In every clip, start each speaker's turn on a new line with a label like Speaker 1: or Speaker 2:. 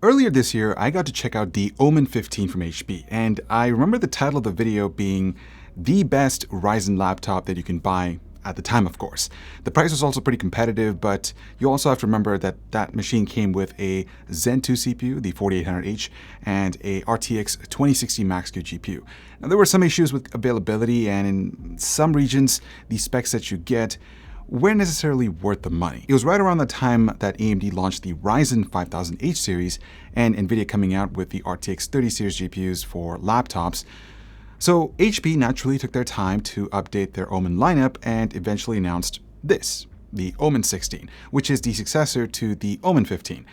Speaker 1: Earlier this year, I got to check out the Omen 15 from HP, and I remember the title of the video being the best Ryzen laptop that you can buy at the time, of course. The price was also pretty competitive, but you also have to remember that that machine came with a Zen 2 CPU, the 4800H, and a RTX 2060 Max-Q GPU. Now, there were some issues with availability, and in some regions, the specs that you get weren't necessarily worth the money. It was right around the time that AMD launched the Ryzen 5000H series and NVIDIA coming out with the RTX 30 series GPUs for laptops. So HP naturally took their time to update their Omen lineup and eventually announced this, the Omen 16, which is the successor to the Omen 15.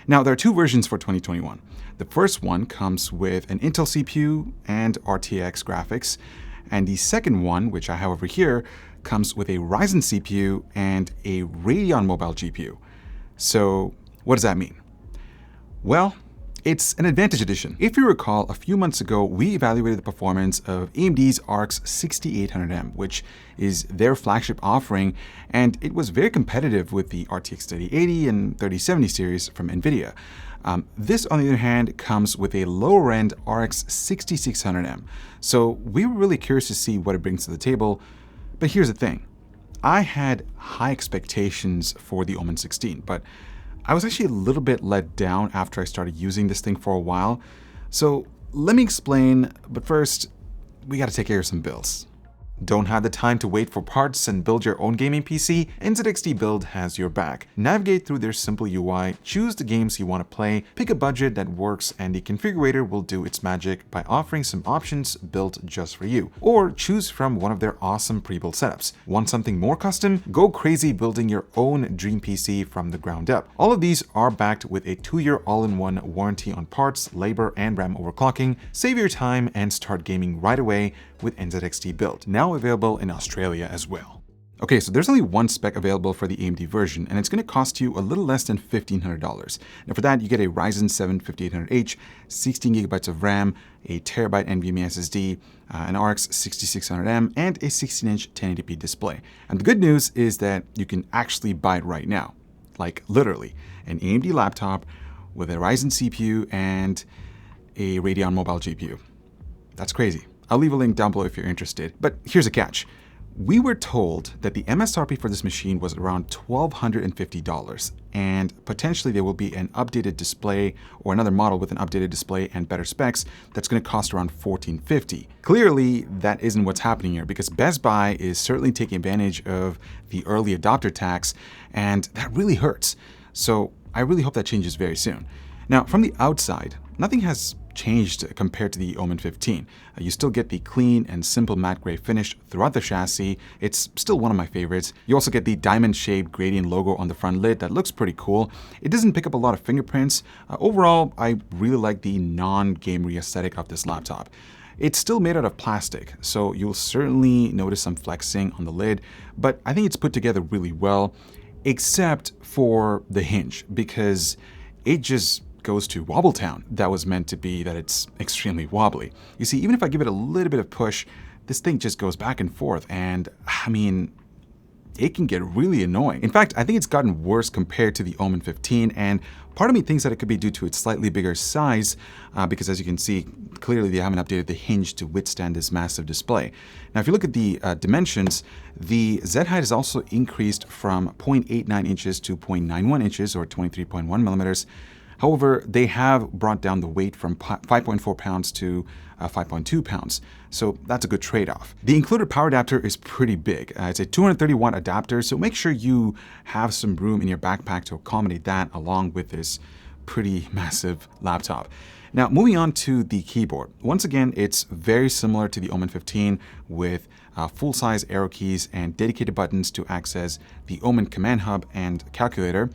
Speaker 1: Now, there are two versions for 2021. The first one comes with an Intel CPU and RTX graphics, and the second one, which I have over here, comes with a Ryzen CPU and a Radeon mobile GPU. So what does that mean? Well, it's an Advantage Edition. If you recall, a few months ago, we evaluated the performance of AMD's RX 6800M, which is their flagship offering, and it was very competitive with the RTX 3080 and 3070 series from NVIDIA. This, on the other hand, comes with a lower-end RX 6600M. So we were really curious to see what it brings to the table. But here's the thing. I had high expectations for the Omen 16, but I was actually a little bit let down after I started using this thing for a while. So let me explain, but first, we gotta take care of some bills. Don't have the time to wait for parts and build your own gaming PC? NZXT BLD has your back. Navigate through their simple UI, choose the games you want to play, pick a budget that works, and the configurator will do its magic by offering some options built just for you. Or choose from one of their awesome pre-built setups. Want something more custom? Go crazy building your own dream PC from the ground up. All of these are backed with a 2-year all-in-one warranty on parts, labor, and RAM overclocking. Save your time and start gaming right away with NZXT BLD, now available in Australia as well. Okay, so there's only one spec available for the AMD version, and it's going to cost you a little less than $1,500. Now for that, you get a Ryzen 7 5800H, 16GB of RAM, a terabyte NVMe SSD, an RX 6600M, and a 16-inch 1080p display. And the good news is that you can actually buy it right now. Like literally, an AMD laptop with a Ryzen CPU and a Radeon mobile GPU. That's crazy. I'll leave a link down below if you're interested. But here's a catch. We were told that the MSRP for this machine was around $1,250, and potentially there will be an updated display or another model with an updated display and better specs that's going to cost around $1,450. Clearly, that isn't what's happening here, because Best Buy is certainly taking advantage of the early adopter tax, and that really hurts. So I really hope that changes very soon. Now, from the outside, nothing has changed compared to the Omen 15. You still get the clean and simple matte gray finish throughout the chassis. It's still one of my favorites. You also get the diamond-shaped gradient logo on the front lid that looks pretty cool. It doesn't pick up a lot of fingerprints. Overall, I really like the non-gamery aesthetic of this laptop. It's still made out of plastic, so you'll certainly notice some flexing on the lid, but I think it's put together really well, except for the hinge, because it just goes to Wobble Town. That was meant to be that it's extremely wobbly. You see, even if I give it a little bit of push, this thing just goes back and forth, and I mean, it can get really annoying. In fact, I think it's gotten worse compared to the Omen 15, and part of me thinks that it could be due to its slightly bigger size, because as you can see, clearly they haven't updated the hinge to withstand this massive display. Now, if you look at the dimensions, the Z height is also increased from 0.89 inches to 0.91 inches, or 23.1 millimeters. However, they have brought down the weight from 5.4 pounds to 5.2 pounds, so that's a good trade-off. The included power adapter is pretty big. It's a 230-watt adapter, so make sure you have some room in your backpack to accommodate that along with this pretty massive laptop. Now, moving on to the keyboard. Once again, it's very similar to the Omen 15 with full-size arrow keys and dedicated buttons to access the Omen command hub and calculator.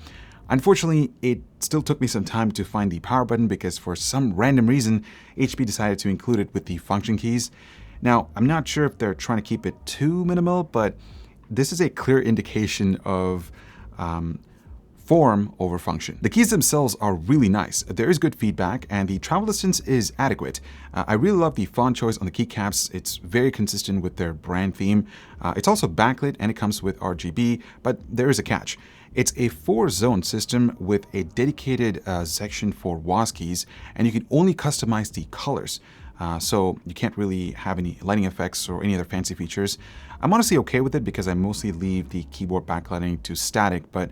Speaker 1: Unfortunately, it still took me some time to find the power button because for some random reason, HP decided to include it with the function keys. Now, I'm not sure if they're trying to keep it too minimal, but this is a clear indication of form over function. The keys themselves are really nice. There is good feedback and the travel distance is adequate. I really love the font choice on the keycaps. It's very consistent with their brand theme. It's also backlit and it comes with RGB, but there is a catch. It's a 4-zone system with a dedicated section for WAS keys, and you can only customize the colors. So you can't really have any lighting effects or any other fancy features. I'm honestly okay with it because I mostly leave the keyboard backlighting to static, but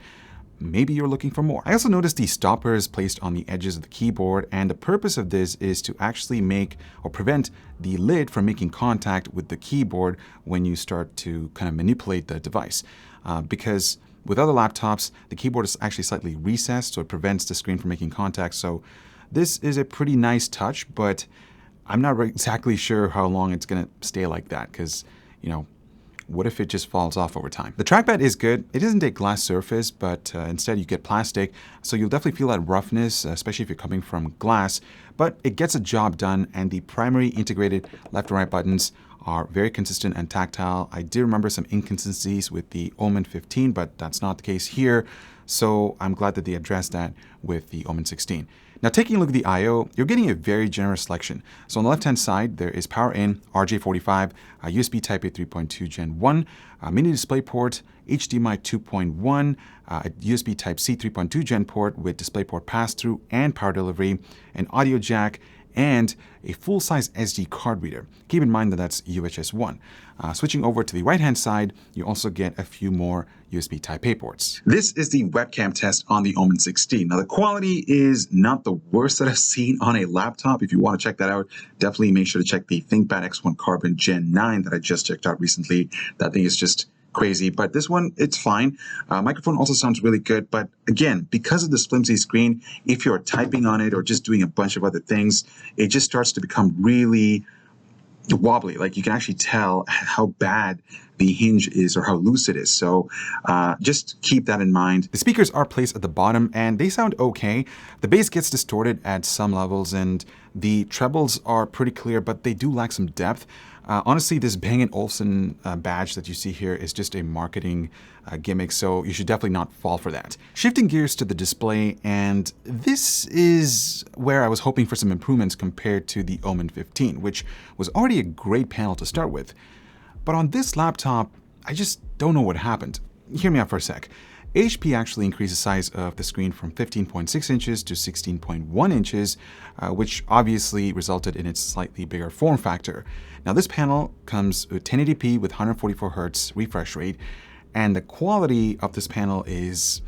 Speaker 1: maybe you're looking for more. I also noticed the stoppers placed on the edges of the keyboard, and the purpose of this is to actually make or prevent the lid from making contact with the keyboard when you start to kind of manipulate the device. Because with other laptops, the keyboard is actually slightly recessed, so it prevents the screen from making contact. So this is a pretty nice touch, but I'm not exactly sure how long it's going to stay like that because, you know, what if it just falls off over time? The trackpad is good. It isn't a glass surface, but instead you get plastic. So you'll definitely feel that roughness, especially if you're coming from glass, but it gets a job done, and the primary integrated left and right buttons are very consistent and tactile. I did remember some inconsistencies with the Omen 15, but that's not the case here. So I'm glad that they addressed that with the Omen 16. Now, taking a look at the I/O, you're getting a very generous selection. So on the left-hand side, there is power in, RJ45, USB Type-A 3.2 Gen 1, mini DisplayPort, HDMI 2.1, USB Type-C 3.2 Gen port with DisplayPort pass-through and power delivery, an audio jack, and a full-size SD card reader. Keep in mind that that's UHS 1. Switching over to the right-hand side, you also get a few more USB Type-A ports. This is the webcam test on the Omen 16. Now, the quality is not the worst that I've seen on a laptop. If you want to check that out, definitely make sure to check the ThinkPad X1 Carbon Gen 9 that I just checked out recently. That thing is just crazy, but this one, it's fine. Microphone also sounds really good, but again, because of this flimsy screen, if you're typing on it or just doing a bunch of other things, it just starts to become really wobbly. Like you can actually tell how bad the hinge is or how loose it is. So just keep that in mind. The speakers are placed at the bottom and they sound okay. The bass gets distorted at some levels and the trebles are pretty clear, but they do lack some depth. Honestly, this Bang & Olufsen badge that you see here is just a marketing gimmick, so you should definitely not fall for that. Shifting gears to the display, and this is where I was hoping for some improvements compared to the Omen 15, which was already a great panel to start with. But on this laptop, I just don't know what happened. Hear me out for a sec. HP actually increased the size of the screen from 15.6 inches to 16.1 inches, which obviously resulted in its slightly bigger form factor. Now this panel comes with 1080p with 144 Hz refresh rate, and the quality of this panel is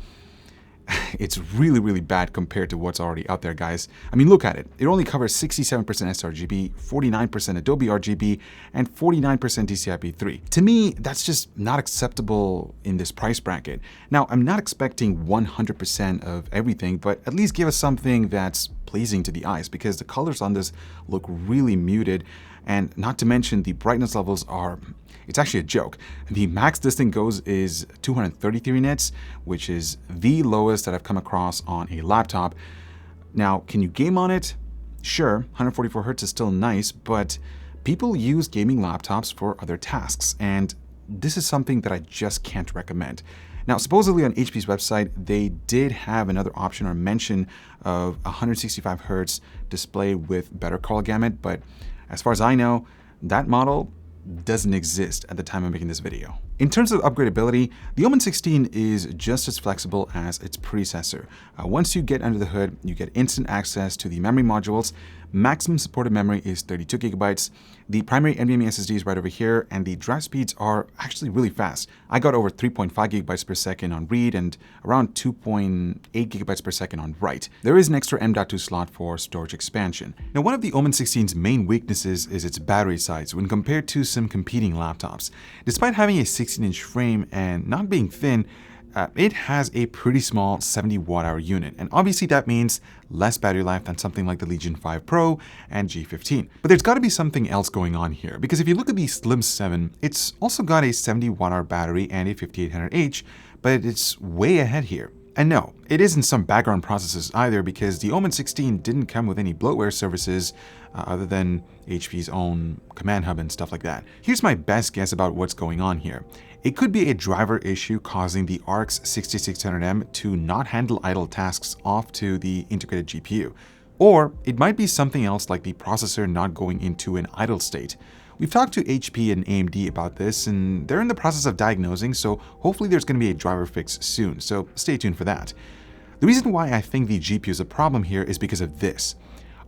Speaker 1: it's really, really bad compared to what's already out there, guys. I mean, look at it. It only covers 67% sRGB, 49% Adobe RGB, and 49% DCI-P3. To me, that's just not acceptable in this price bracket. Now, I'm not expecting 100% of everything, but at least give us something that's pleasing to the eyes, because the colors on this look really muted, and not to mention the brightness levels are, it's actually a joke. The max this thing goes is 233 nits, which is the lowest that I've come across on a laptop. Now, can you game on it? Sure, 144 Hz is still nice, but people use gaming laptops for other tasks, and this is something that I just can't recommend. Now, supposedly on HP's website, they did have another option or mention of 165 Hz display with better color gamut, but as far as I know, that model doesn't exist at the time of making this video. In terms of upgradability, the Omen 16 is just as flexible as its predecessor. Once you get under the hood, you get instant access to the memory modules. Maximum supported memory is 32 gigabytes. The primary NVMe SSD is right over here, and the drive speeds are actually really fast. I got over 3.5 gigabytes per second on read and around 2.8 gigabytes per second on write. There is an extra M.2 slot for storage expansion. Now, one of the Omen 16's main weaknesses is its battery size when compared to some competing laptops. Despite having a 16-inch frame and not being thin, it has a pretty small 70 watt-hour unit, and obviously that means less battery life than something like the Legion 5 Pro and G15. But there's got to be something else going on here, because if you look at the Slim 7, it's also got a 70 watt-hour battery and a 5800H, but it's way ahead here. And no, it isn't some background processes either, because the Omen 16 didn't come with any bloatware services other than HP's own command hub and stuff like that. Here's my best guess about what's going on here. It could be a driver issue causing the RX 6600M to not handle idle tasks off to the integrated GPU. Or it might be something else like the processor not going into an idle state. We've talked to HP and AMD about this, and they're in the process of diagnosing, so hopefully there's going to be a driver fix soon, so stay tuned for that. The reason why I think the GPU is a problem here is because of this.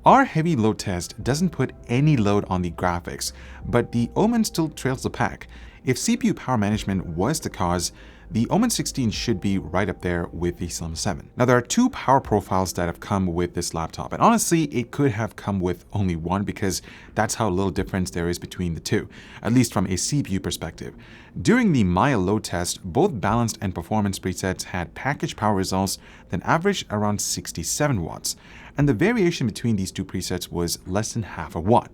Speaker 1: Our heavy load test doesn't put any load on the graphics, but the Omen still trails the pack. If CPU power management was the cause, the Omen 16 should be right up there with the Slim 7. Now, there are two power profiles that have come with this laptop, and honestly, it could have come with only one because that's how little difference there is between the two, at least from a CPU perspective. During the Maya load test, both balanced and performance presets had package power results that averaged around 67 watts, and the variation between these two presets was less than half a watt.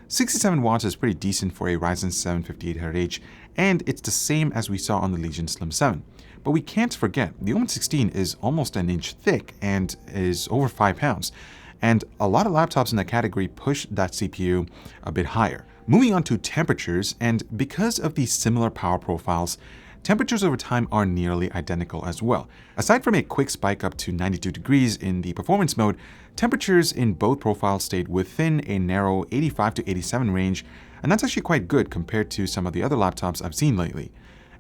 Speaker 1: 67 watts is pretty decent for a Ryzen 7 5800H, and it's the same as we saw on the Legion Slim 7. But we can't forget, the Omen 16 is almost an inch thick and is over 5 pounds, and a lot of laptops in that category push that CPU a bit higher. Moving on to temperatures, and because of these similar power profiles, temperatures over time are nearly identical as well. Aside from a quick spike up to 92 degrees in the performance mode, temperatures in both profiles stayed within a narrow 85 to 87 range, and that's actually quite good compared to some of the other laptops I've seen lately.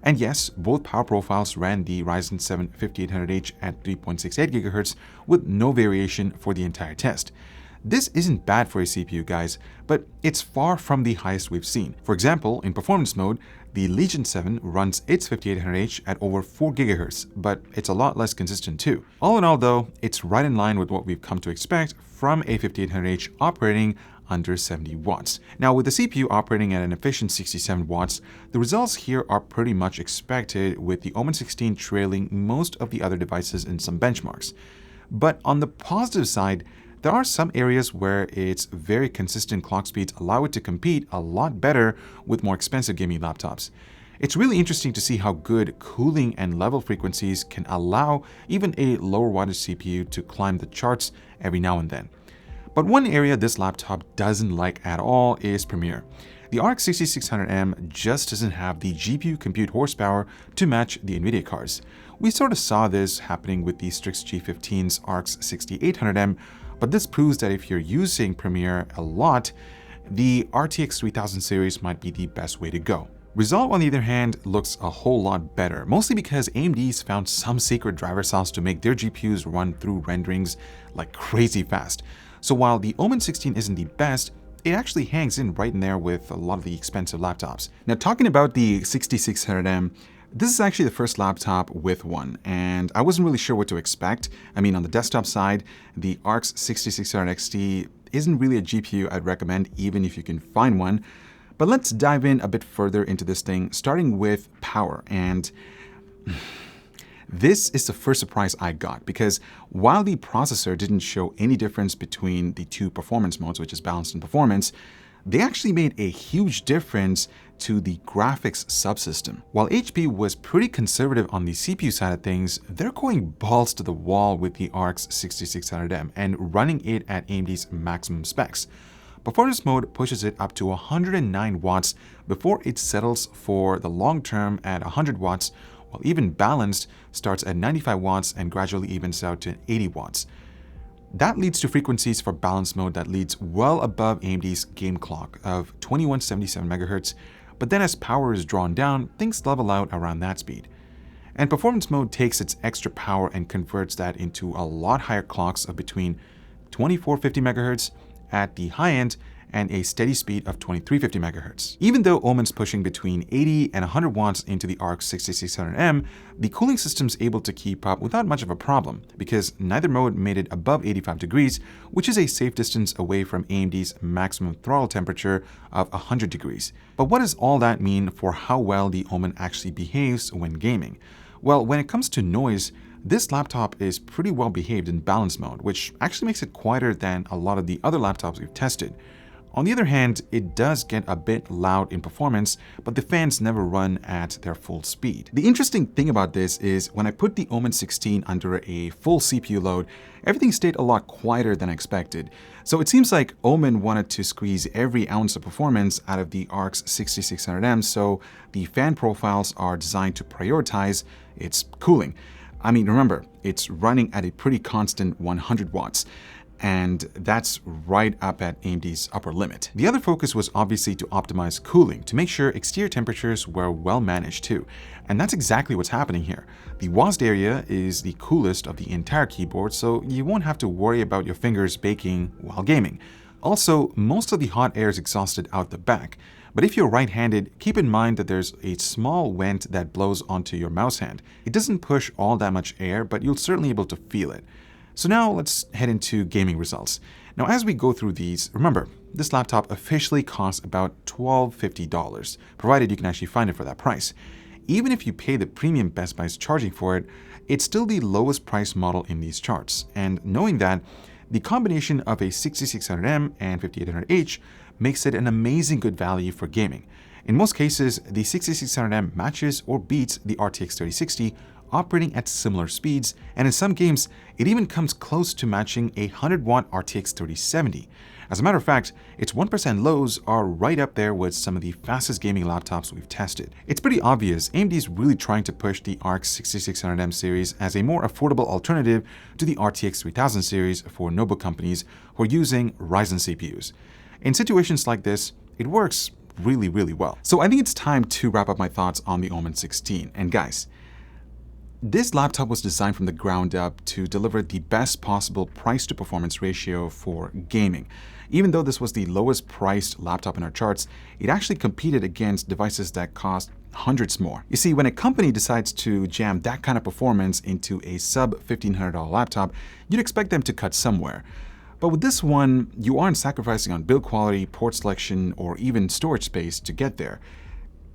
Speaker 1: And yes, both power profiles ran the Ryzen 7 5800H at 3.68 GHz with no variation for the entire test. This isn't bad for a CPU, guys, but it's far from the highest we've seen. For example, in performance mode, the Legion 7 runs its 5800H at over 4 GHz, but it's a lot less consistent too. All in all though, it's right in line with what we've come to expect from a 5800H operating under 70 watts. Now, with the CPU operating at an efficient 67 watts, the results here are pretty much expected, with the Omen 16 trailing most of the other devices in some benchmarks. But on the positive side, there are some areas where its very consistent clock speeds allow it to compete a lot better with more expensive gaming laptops. It's really interesting to see how good cooling and level frequencies can allow even a lower wattage CPU to climb the charts every now and then. But one area this laptop doesn't like at all is Premiere. The RX 6600M just doesn't have the GPU compute horsepower to match the NVIDIA cards. We sort of saw this happening with the Strix G15's RX 6800M, but this proves that if you're using Premiere a lot, the RTX 3000 series might be the best way to go. Resolve, on the other hand, looks a whole lot better, mostly because AMD's found some secret driver sauce to make their GPUs run through renderings like crazy fast. So while the Omen 16 isn't the best, it actually hangs in right in there with a lot of the expensive laptops. Now, talking about the 6600M, this is actually the first laptop with one, and I wasn't really sure what to expect. I mean, on the desktop side, the RX 6600 XT isn't really a GPU I'd recommend even if you can find one. But let's dive in a bit further into this thing, starting with power. And this is the first surprise I got, because while the processor didn't show any difference between the two performance modes, which is balanced and performance, they actually made a huge difference to the graphics subsystem. While HP was pretty conservative on the CPU side of things, they're going balls to the wall with the RX 6600M and running it at AMD's maximum specs. Performance mode pushes it up to 109 watts before it settles for the long term at 100 watts, while even balanced starts at 95 watts and gradually evens out to 80 watts. That leads to frequencies for balance mode that leads well above AMD's game clock of 2177 MHz, but then as power is drawn down, things level out around that speed. And performance mode takes its extra power and converts that into a lot higher clocks of between 2450 MHz at the high end and a steady speed of 2350 MHz. Even though Omen's pushing between 80 and 100 watts into the RX 6600M, the cooling system's able to keep up without much of a problem, because neither mode made it above 85 degrees, which is a safe distance away from AMD's maximum throttle temperature of 100 degrees. But what does all that mean for how well the Omen actually behaves when gaming? Well, when it comes to noise, this laptop is pretty well behaved in balance mode, which actually makes it quieter than a lot of the other laptops we've tested. On the other hand, it does get a bit loud in performance, but the fans never run at their full speed. The interesting thing about this is when I put the Omen 16 under a full CPU load, everything stayed a lot quieter than I expected. So it seems like Omen wanted to squeeze every ounce of performance out of the RX 6600M, so the fan profiles are designed to prioritize its cooling. I mean, remember, it's running at a pretty constant 100 watts. and that's right up at AMD's upper limit. The other focus was obviously to optimize cooling, to make sure exterior temperatures were well managed too. And that's exactly what's happening here. The WASD area is the coolest of the entire keyboard, so you won't have to worry about your fingers baking while gaming. Also, most of the hot air is exhausted out the back. But if you're right-handed, keep in mind that there's a small vent that blows onto your mouse hand. It doesn't push all that much air, but you'll certainly be able to feel it. So now let's head into gaming results. Now, as we go through these, remember, this laptop officially costs about $1,250, provided you can actually find it for that price. Even if you pay the premium Best Buy's charging for it, it's still the lowest price model in these charts. And knowing that, the combination of a 6600M and 5800H makes it an amazing good value for gaming. In most cases, the 6600M matches or beats the RTX 3060, operating at similar speeds, and in some games, it even comes close to matching a 100-watt RTX 3070. As a matter of fact, its 1% lows are right up there with some of the fastest gaming laptops we've tested. It's pretty obvious AMD is really trying to push the RX 6600M series as a more affordable alternative to the RTX 3000 series for notebook companies who are using Ryzen CPUs. In situations like this, it works really, really well. So I think it's time to wrap up my thoughts on the Omen 16. And guys, this laptop was designed from the ground up to deliver the best possible price to performance ratio for gaming. Even though this was the lowest priced laptop in our charts, it actually competed against devices that cost hundreds more. You see, when a company decides to jam that kind of performance into a sub $1,500 laptop, you'd expect them to cut somewhere. But with this one, you aren't sacrificing on build quality, port selection, or even storage space to get there.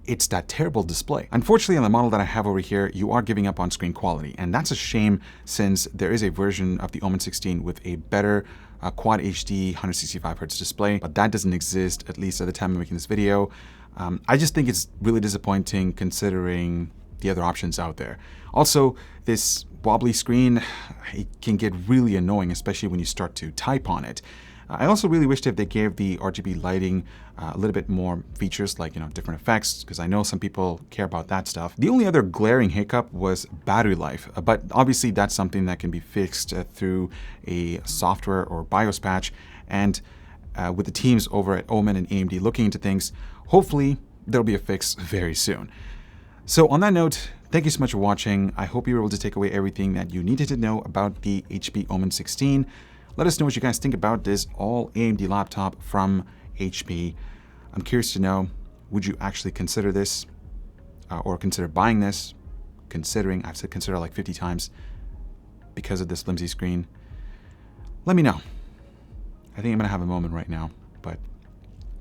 Speaker 1: It's that terrible display. Unfortunately, on the model that I have over here, you are giving up on screen quality, and that's a shame since there is a version of the Omen 16 with a better Quad HD 165Hz display, but that doesn't exist, at least at the time of making this video. I just think it's really disappointing considering the other options out there. Also, this wobbly screen, it can get really annoying, especially when you start to type on it. I also really wished if they gave the RGB lighting a little bit more features like, different effects, because I know some people care about that stuff. The only other glaring hiccup was battery life, but obviously that's something that can be fixed through a software or BIOS patch. And with the teams over at Omen and AMD looking into things, hopefully there'll be a fix very soon. So on that note, thank you so much for watching. I hope you were able to take away everything that you needed to know about the HP Omen 16. Let us know what you guys think about this all AMD laptop from HP. I'm curious to know, would you actually consider this or consider buying this? I've said consider like 50 times because of this flimsy screen. Let me know. I think I'm gonna have a moment right now, but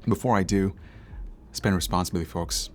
Speaker 1: before I do, spend responsibly, folks.